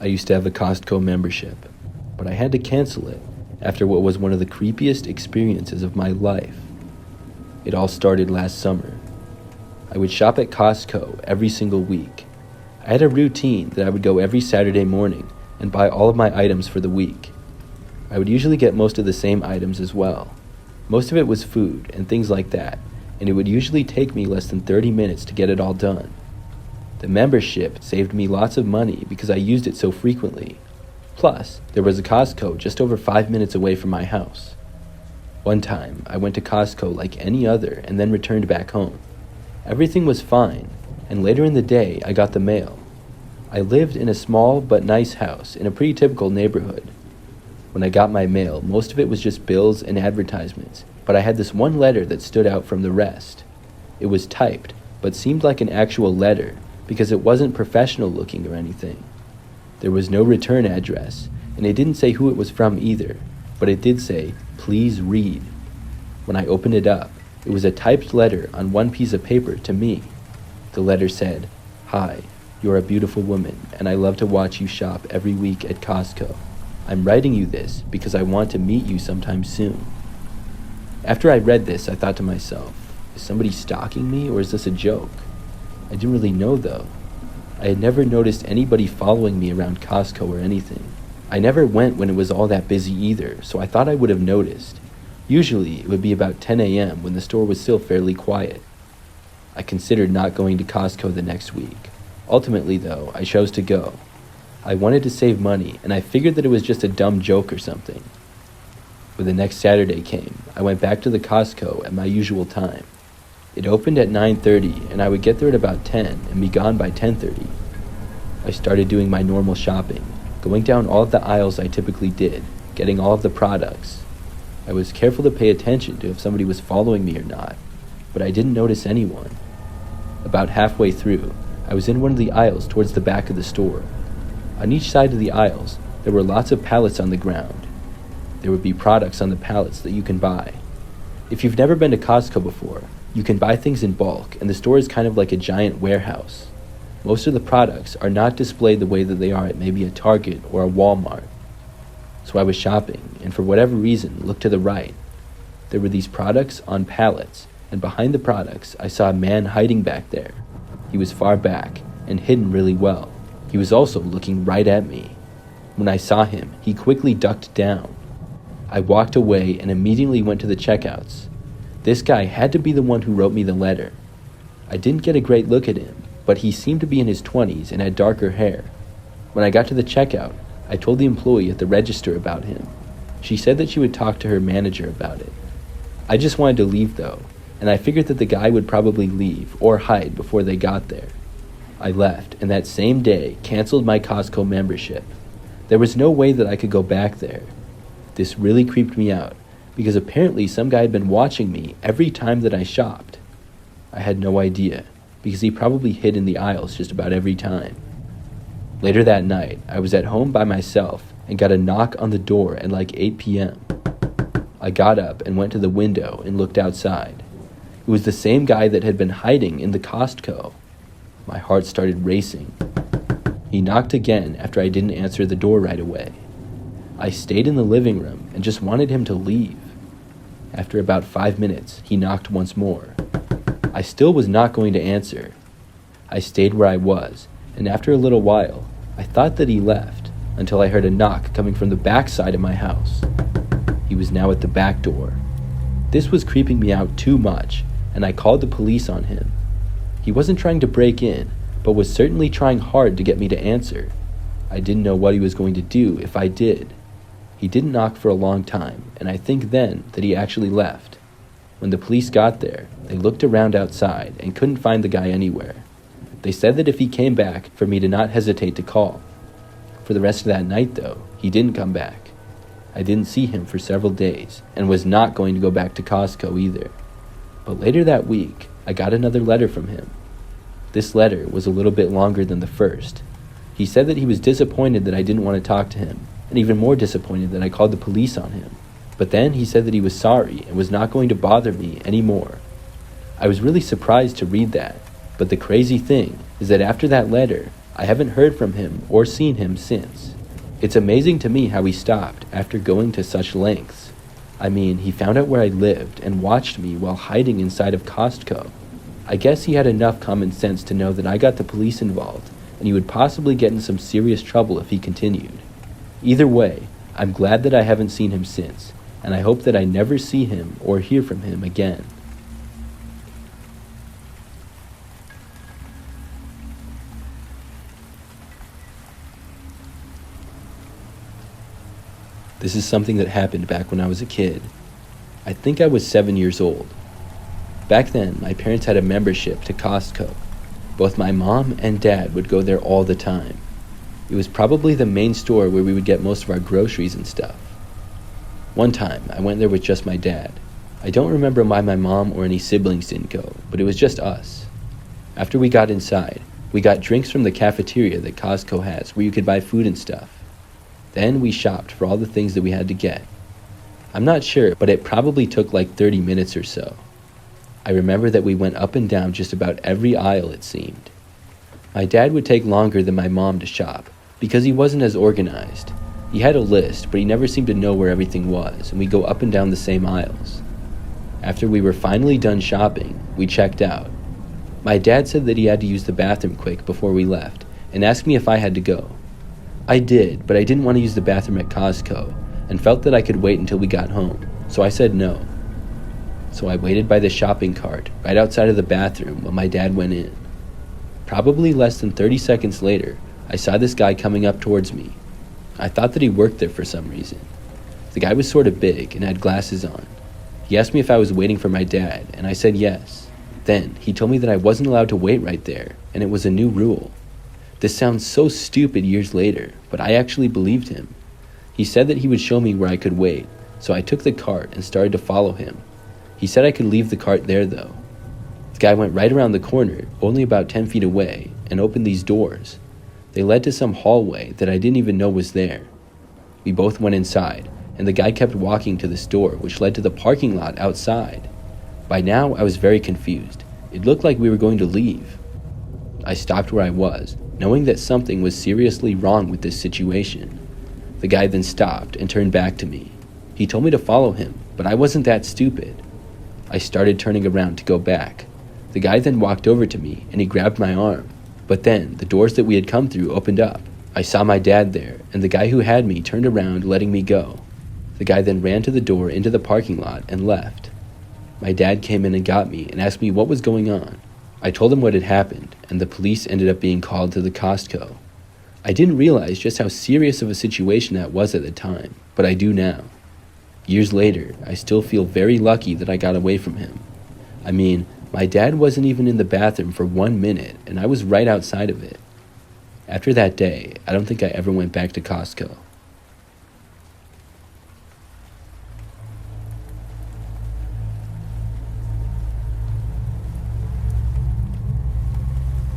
I used to have a Costco membership, but I had to cancel it after what was one of the creepiest experiences of my life. It all started last summer. I would shop at Costco every single week. I had a routine that I would go every Saturday morning and buy all of my items for the week. I would usually get most of the same items as well. Most of it was food and things like that, and it would usually take me less than 30 minutes to get it all done. The membership saved me lots of money because I used it so frequently. Plus, there was a Costco just over 5 minutes away from my house. One time, I went to Costco like any other and then returned back home. Everything was fine, and later in the day, I got the mail. I lived in a small but nice house in a pretty typical neighborhood. When I got my mail, most of it was just bills and advertisements, but I had this one letter that stood out from the rest. It was typed, but seemed like an actual letter because it wasn't professional looking or anything. There was no return address, and it didn't say who it was from either, but it did say, "Please read." When I opened it up, it was a typed letter on one piece of paper to me. The letter said, "Hi, you're a beautiful woman, and I love to watch you shop every week at Costco. I'm writing you this because I want to meet you sometime soon." After I read this, I thought to myself, is somebody stalking me or is this a joke? I didn't really know though. I had never noticed anybody following me around Costco or anything. I never went when it was all that busy either, so I thought I would have noticed. Usually, it would be about 10 a.m. when the store was still fairly quiet. I considered not going to Costco the next week. Ultimately though, I chose to go. I wanted to save money, and I figured that it was just a dumb joke or something. When the next Saturday came, I went back to the Costco at my usual time. It opened at 9:30, and I would get there at about 10 and be gone by 10:30. I started doing my normal shopping, going down all of the aisles I typically did, getting all of the products. I was careful to pay attention to if somebody was following me or not, but I didn't notice anyone. About halfway through, I was in one of the aisles towards the back of the store. On each side of the aisles, there were lots of pallets on the ground. There would be products on the pallets that you can buy. If you've never been to Costco before, you can buy things in bulk, and the store is kind of like a giant warehouse. Most of the products are not displayed the way that they are at maybe a Target or a Walmart. So I was shopping, and for whatever reason, looked to the right. There were these products on pallets, and behind the products, I saw a man hiding back there. He was far back, and hidden really well. He was also looking right at me. When I saw him, he quickly ducked down. I walked away and immediately went to the checkouts. This guy had to be the one who wrote me the letter. I didn't get a great look at him, but he seemed to be in his 20s and had darker hair. When I got to the checkout, I told the employee at the register about him. She said that she would talk to her manager about it. I just wanted to leave though, and I figured that the guy would probably leave or hide before they got there. I left, and that same day canceled my Costco membership. There was no way that I could go back there. This really creeped me out, because apparently some guy had been watching me every time that I shopped. I had no idea, because he probably hid in the aisles just about every time. Later that night, I was at home by myself and got a knock on the door at like 8 p.m. I got up and went to the window and looked outside. It was the same guy that had been hiding in the Costco. My heart started racing. He knocked again after I didn't answer the door right away. I stayed in the living room and just wanted him to leave. After about 5 minutes, he knocked once more. I still was not going to answer. I stayed where I was, and after a little while, I thought that he left until I heard a knock coming from the back side of my house. He was now at the back door. This was creeping me out too much, and I called the police on him. He wasn't trying to break in, but was certainly trying hard to get me to answer. I didn't know what he was going to do if I did. He didn't knock for a long time, and I think then that he actually left. When the police got there, they looked around outside and couldn't find the guy anywhere. They said that if he came back, for me to not hesitate to call. For the rest of that night, though, he didn't come back. I didn't see him for several days, and was not going to go back to Costco either. But later that week, I got another letter from him. This letter was a little bit longer than the first. He said that he was disappointed that I didn't want to talk to him, and even more disappointed that I called the police on him. But then he said that he was sorry and was not going to bother me anymore. I was really surprised to read that, but the crazy thing is that after that letter, I haven't heard from him or seen him since. It's amazing to me how he stopped after going to such lengths. I mean, he found out where I lived and watched me while hiding inside of Costco. I guess he had enough common sense to know that I got the police involved, and he would possibly get in some serious trouble if he continued. Either way, I'm glad that I haven't seen him since, and I hope that I never see him or hear from him again. This is something that happened back when I was a kid. I think I was 7 years old. Back then, my parents had a membership to Costco. Both my mom and dad would go there all the time. It was probably the main store where we would get most of our groceries and stuff. One time, I went there with just my dad. I don't remember why my mom or any siblings didn't go, but it was just us. After we got inside, we got drinks from the cafeteria that Costco has where you could buy food and stuff. Then we shopped for all the things that we had to get. I'm not sure, but it probably took like 30 minutes or so. I remember that we went up and down just about every aisle, it seemed. My dad would take longer than my mom to shop because he wasn't as organized. He had a list, but he never seemed to know where everything was, and we'd go up and down the same aisles. After we were finally done shopping, we checked out. My dad said that he had to use the bathroom quick before we left and asked me if I had to go. I did, but I didn't want to use the bathroom at Costco and felt that I could wait until we got home, so I said no. So I waited by the shopping cart right outside of the bathroom while my dad went in. Probably less than 30 seconds later, I saw this guy coming up towards me. I thought that he worked there for some reason. The guy was sort of big and had glasses on. He asked me if I was waiting for my dad, and I said yes. Then he told me that I wasn't allowed to wait right there, and it was a new rule. This sounds so stupid years later, but I actually believed him. He said that he would show me where I could wait, so I took the cart and started to follow him. He said I could leave the cart there though. The guy went right around the corner, only about 10 feet away, and opened these doors. They led to some hallway that I didn't even know was there. We both went inside, and the guy kept walking to this door, which led to the parking lot outside. By now, I was very confused. It looked like we were going to leave. I stopped where I was, knowing that something was seriously wrong with this situation. The guy then stopped and turned back to me. He told me to follow him, but I wasn't that stupid. I started turning around to go back. The guy then walked over to me, and he grabbed my arm. But then, the doors that we had come through opened up. I saw my dad there, and the guy who had me turned around, letting me go. The guy then ran to the door into the parking lot and left. My dad came in and got me and asked me what was going on. I told him what had happened, and the police ended up being called to the Costco. I didn't realize just how serious of a situation that was at the time, but I do now. Years later, I still feel very lucky that I got away from him. I mean, my dad wasn't even in the bathroom for 1 minute, and I was right outside of it. After that day, I don't think I ever went back to Costco.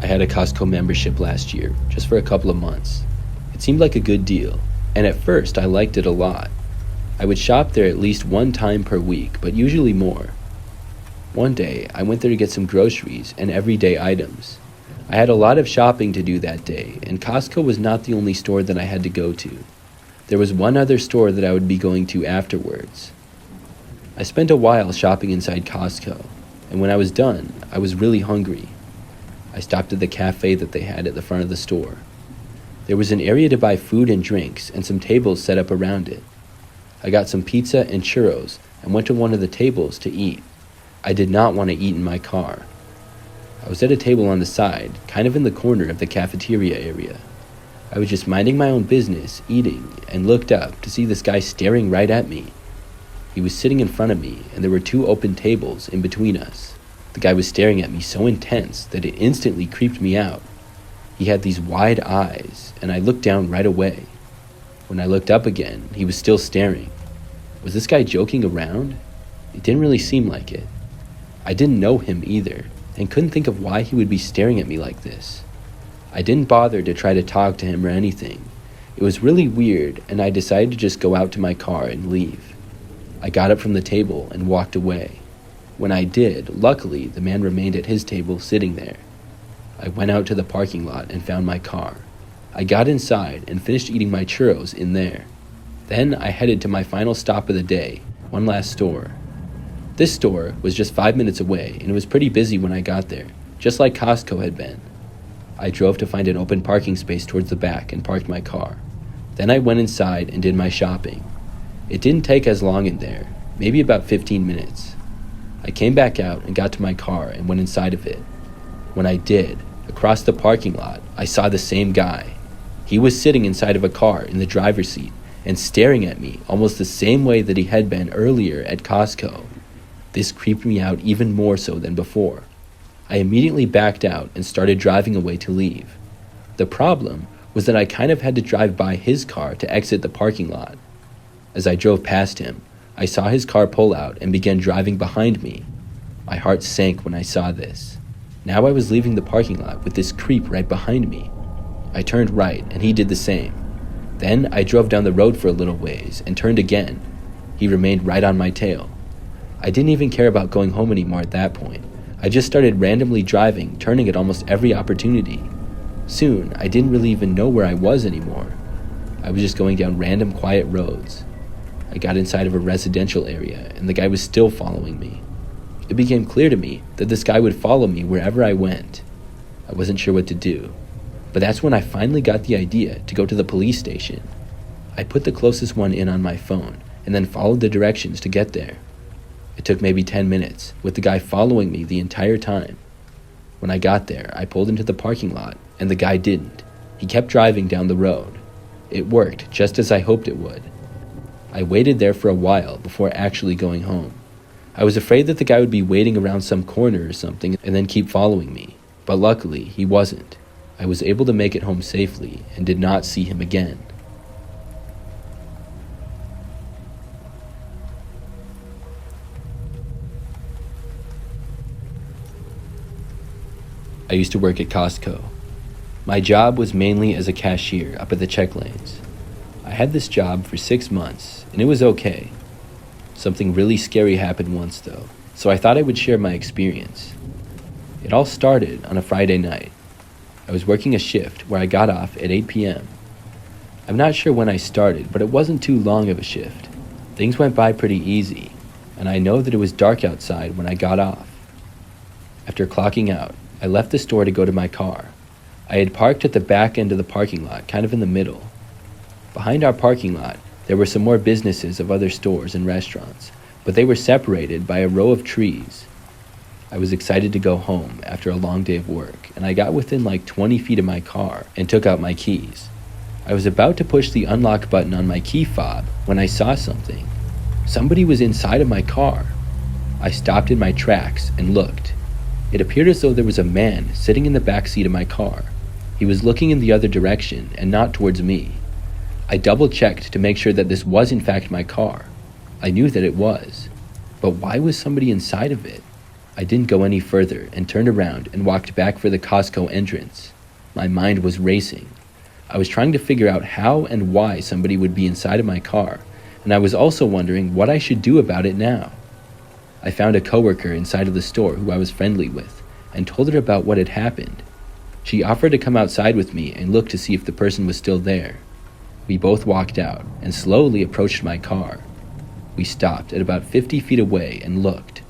I had a Costco membership last year, just for a couple of months. It seemed like a good deal, and at first I liked it a lot. I would shop there at least one time per week, but usually more. One day, I went there to get some groceries and everyday items. I had a lot of shopping to do that day, and Costco was not the only store that I had to go to. There was one other store that I would be going to afterwards. I spent a while shopping inside Costco, and when I was done, I was really hungry. I stopped at the cafe that they had at the front of the store. There was an area to buy food and drinks and some tables set up around it. I got some pizza and churros and went to one of the tables to eat. I did not want to eat in my car. I was at a table on the side, kind of in the corner of the cafeteria area. I was just minding my own business, eating, and looked up to see this guy staring right at me. He was sitting in front of me, and there were 2 open tables in between us. The guy was staring at me so intense that it instantly creeped me out. He had these wide eyes, and I looked down right away. When I looked up again, he was still staring. Was this guy joking around? It didn't really seem like it. I didn't know him either, and couldn't think of why he would be staring at me like this. I didn't bother to try to talk to him or anything. It was really weird, and I decided to just go out to my car and leave. I got up from the table and walked away. When I did, luckily, the man remained at his table sitting there. I went out to the parking lot and found my car. I got inside and finished eating my churros in there. Then I headed to my final stop of the day, one last store. This store was just 5 minutes away, and it was pretty busy when I got there, just like Costco had been. I drove to find an open parking space towards the back and parked my car. Then I went inside and did my shopping. It didn't take as long in there, maybe about 15 minutes. I came back out and got to my car and went inside of it. When I did, across the parking lot, I saw the same guy. He was sitting inside of a car in the driver's seat and staring at me almost the same way that he had been earlier at Costco. This creeped me out even more so than before. I immediately backed out and started driving away to leave. The problem was that I kind of had to drive by his car to exit the parking lot. As I drove past him, I saw his car pull out and began driving behind me. My heart sank when I saw this. Now I was leaving the parking lot with this creep right behind me. I turned right and he did the same. Then I drove down the road for a little ways and turned again. He remained right on my tail. I didn't even care about going home anymore at that point. I just started randomly driving, turning at almost every opportunity. Soon, I didn't really even know where I was anymore. I was just going down random quiet roads. I got inside of a residential area, and the guy was still following me. It became clear to me that this guy would follow me wherever I went. I wasn't sure what to do, but that's when I finally got the idea to go to the police station. I put the closest one in on my phone, and then followed the directions to get there. It took maybe 10 minutes, with the guy following me the entire time. When I got there, I pulled into the parking lot, and the guy didn't. He kept driving down the road. It worked, just as I hoped it would. I waited there for a while before actually going home. I was afraid that the guy would be waiting around some corner or something and then keep following me, but luckily he wasn't. I was able to make it home safely and did not see him again. I used to work at Costco. My job was mainly as a cashier up at the check lanes. I had this job for 6 months, and it was okay. Something really scary happened once, though, so I thought I would share my experience. It all started on a Friday night. I was working a shift where I got off at 8 p.m. I'm not sure when I started, but it wasn't too long of a shift. Things went by pretty easy, and I know that it was dark outside when I got off. After clocking out, I left the store to go to my car. I had parked at the back end of the parking lot, kind of in the middle. Behind our parking lot, there were some more businesses of other stores and restaurants, but they were separated by a row of trees. I was excited to go home after a long day of work, and I got within like 20 feet of my car and took out my keys. I was about to push the unlock button on my key fob when I saw something. Somebody was inside of my car. I stopped in my tracks and looked. It appeared as though there was a man sitting in the back seat of my car. He was looking in the other direction and not towards me. I double-checked to make sure that this was in fact my car. I knew that it was. But why was somebody inside of it? I didn't go any further and turned around and walked back for the Costco entrance. My mind was racing. I was trying to figure out how and why somebody would be inside of my car, and I was also wondering what I should do about it now. I found a coworker inside of the store who I was friendly with and told her about what had happened. She offered to come outside with me and look to see if the person was still there. We both walked out and slowly approached my car. We stopped at about 50 feet away and looked.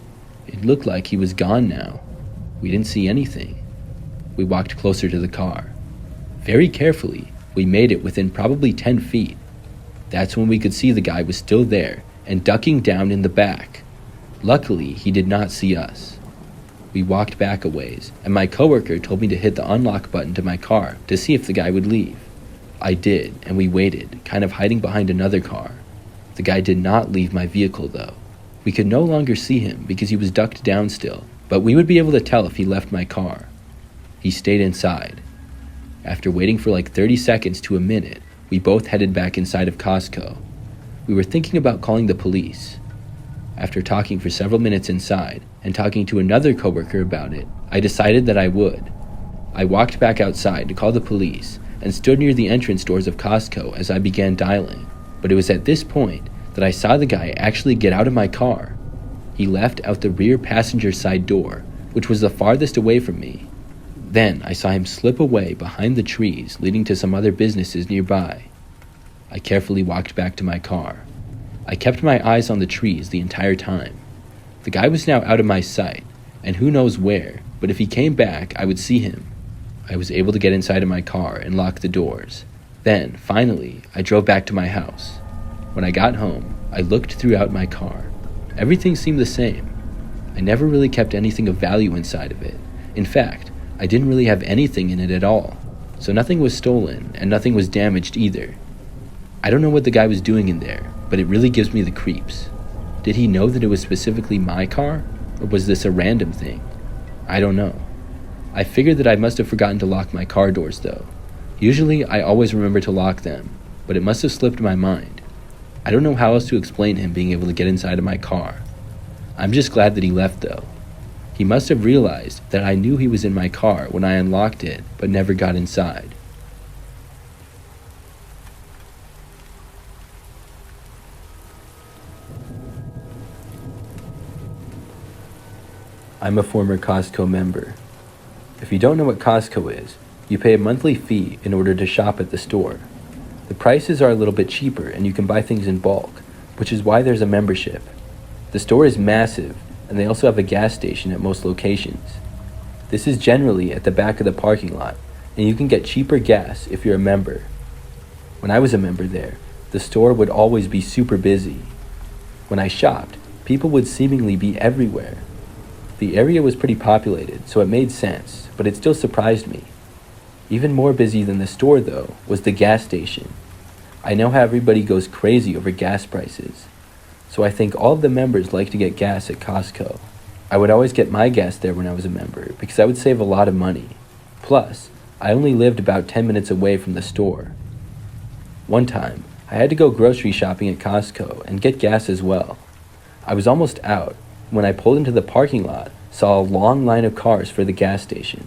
It looked like he was gone now. We didn't see anything. We walked closer to the car. Very carefully, we made it within probably 10 feet. That's when we could see the guy was still there and ducking down in the back. Luckily, he did not see us. We walked back a ways, and my coworker told me to hit the unlock button to my car to see if the guy would leave. I did, and we waited, kind of hiding behind another car. The guy did not leave my vehicle, though. We could no longer see him because he was ducked down still, but we would be able to tell if he left my car. He stayed inside. After waiting for like 30 seconds to a minute, we both headed back inside of Costco. We were thinking about calling the police. After talking for several minutes inside and talking to another coworker about it, I decided that I would. I walked back outside to call the police and stood near the entrance doors of Costco as I began dialing. But it was at this point that I saw the guy actually get out of my car. He left out the rear passenger side door, which was the farthest away from me. Then I saw him slip away behind the trees leading to some other businesses nearby. I carefully walked back to my car. I kept my eyes on the trees the entire time. The guy was now out of my sight, and who knows where, but if he came back, I would see him. I was able to get inside of my car and lock the doors. Then, finally, I drove back to my house. When I got home, I looked throughout my car. Everything seemed the same. I never really kept anything of value inside of it. In fact, I didn't really have anything in it at all. So nothing was stolen, and nothing was damaged either. I don't know what the guy was doing in there, but it really gives me the creeps. Did he know that it was specifically my car, or was this a random thing? I don't know. I figured that I must have forgotten to lock my car doors though. Usually I always remember to lock them, but it must have slipped my mind. I don't know how else to explain him being able to get inside of my car. I'm just glad that he left though. He must have realized that I knew he was in my car when I unlocked it, but never got inside. I'm a former Costco member. If you don't know what Costco is, you pay a monthly fee in order to shop at the store. The prices are a little bit cheaper and you can buy things in bulk, which is why there's a membership. The store is massive, and they also have a gas station at most locations. This is generally at the back of the parking lot, and you can get cheaper gas if you're a member. When I was a member there, the store would always be super busy. When I shopped, people would seemingly be everywhere. The area was pretty populated, so it made sense, but it still surprised me. Even more busy than the store, though, was the gas station. I know how everybody goes crazy over gas prices, so I think all of the members like to get gas at Costco. I would always get my gas there when I was a member, because I would save a lot of money. Plus, I only lived about 10 minutes away from the store. One time, I had to go grocery shopping at Costco and get gas as well. I was almost out when I pulled into the parking lot, saw a long line of cars for the gas station.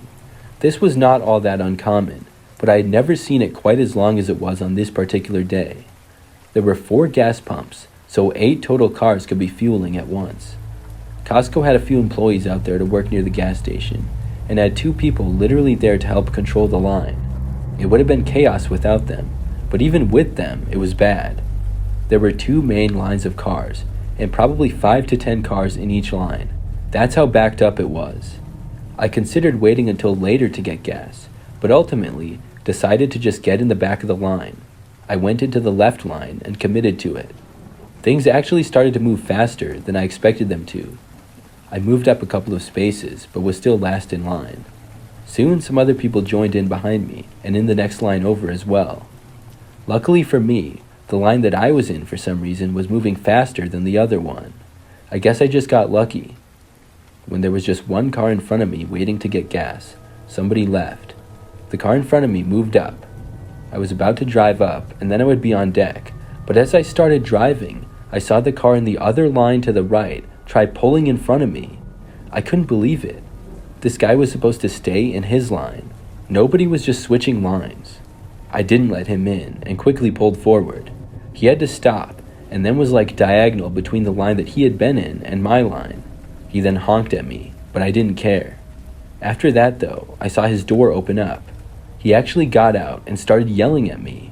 This was not all that uncommon, but I had never seen it quite as long as it was on this particular day. There were 4 gas pumps, so 8 total cars could be fueling at once. Costco had a few employees out there to work near the gas station, and had 2 people literally there to help control the line. It would have been chaos without them, but even with them, it was bad. There were 2 main lines of cars, and probably 5 to 10 cars in each line. That's how backed up it was. I considered waiting until later to get gas, but ultimately decided to just get in the back of the line. I went into the left line and committed to it. Things actually started to move faster than I expected them to. I moved up a couple of spaces, but was still last in line. Soon some other people joined in behind me, and in the next line over as well. Luckily for me, the line that I was in for some reason was moving faster than the other one. I guess I just got lucky. When there was just one car in front of me waiting to get gas, somebody left. The car in front of me moved up. I was about to drive up, and then I would be on deck, but as I started driving, I saw the car in the other line to the right try pulling in front of me. I couldn't believe it. This guy was supposed to stay in his line. Nobody was just switching lines. I didn't let him in and quickly pulled forward. He had to stop, and then was like diagonal between the line that he had been in and my line. He then honked at me, but I didn't care. After that though, I saw his door open up. He actually got out and started yelling at me.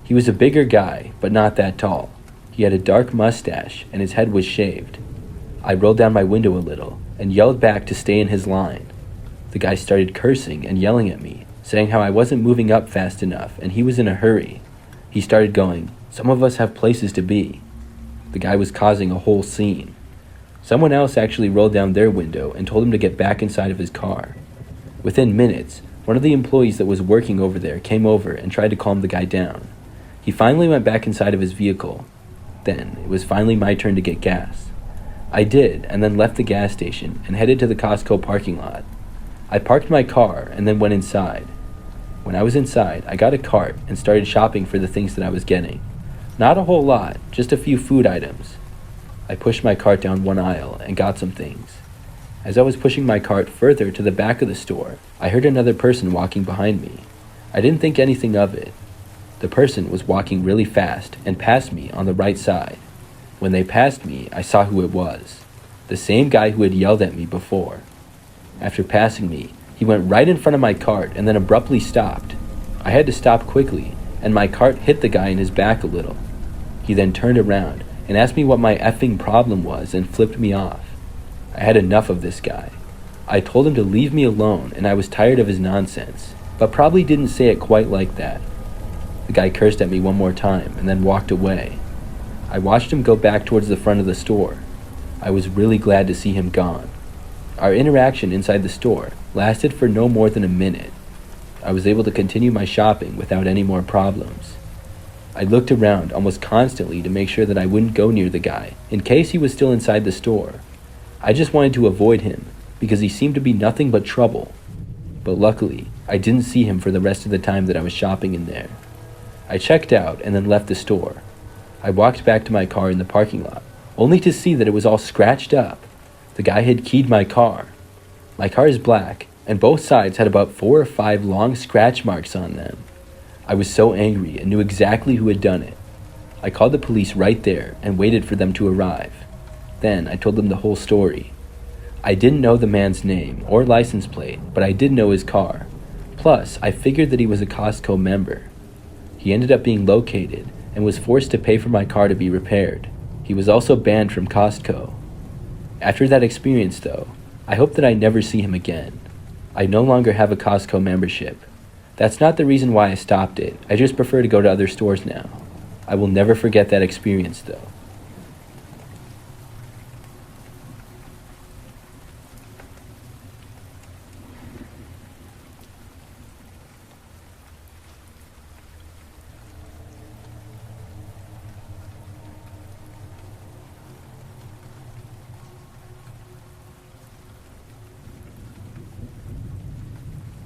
He was a bigger guy, but not that tall. He had a dark mustache and his head was shaved. I rolled down my window a little and yelled back to stay in his line. The guy started cursing and yelling at me, saying how I wasn't moving up fast enough and he was in a hurry. He started going, "Some of us have places to be." The guy was causing a whole scene. Someone else actually rolled down their window and told him to get back inside of his car. Within minutes, one of the employees that was working over there came over and tried to calm the guy down. He finally went back inside of his vehicle. Then, it was finally my turn to get gas. I did, and then left the gas station and headed to the Costco parking lot. I parked my car and then went inside. When I was inside, I got a cart and started shopping for the things that I was getting. Not a whole lot, just a few food items. I pushed my cart down one aisle and got some things. As I was pushing my cart further to the back of the store, I heard another person walking behind me. I didn't think anything of it. The person was walking really fast and passed me on the right side. When they passed me, I saw who it was. The same guy who had yelled at me before. After passing me, He went right in front of my cart and then abruptly stopped. I had to stop quickly, and my cart hit the guy in his back a little. He then turned around and asked me what my effing problem was and flipped me off. I had enough of this guy. I told him to leave me alone and I was tired of his nonsense, but probably didn't say it quite like that. The guy cursed at me one more time and then walked away. I watched him go back towards the front of the store. I was really glad to see him gone. Our interaction inside the store lasted for no more than a minute. I was able to continue my shopping without any more problems. I looked around almost constantly to make sure that I wouldn't go near the guy in case he was still inside the store. I just wanted to avoid him because he seemed to be nothing but trouble. But luckily, I didn't see him for the rest of the time that I was shopping in there. I checked out and then left the store. I walked back to my car in the parking lot, only to see that it was all scratched up. The guy had keyed my car. My car is black, and both sides had about 4 or 5 long scratch marks on them. I was so angry and knew exactly who had done it. I called the police right there and waited for them to arrive. Then I told them the whole story. I didn't know the man's name or license plate, but I did know his car. Plus, I figured that he was a Costco member. He ended up being located and was forced to pay for my car to be repaired. He was also banned from Costco. After that experience, though, I hope that I never see him again. I no longer have a Costco membership. That's not the reason why I stopped it. I just prefer to go to other stores now. I will never forget that experience, though.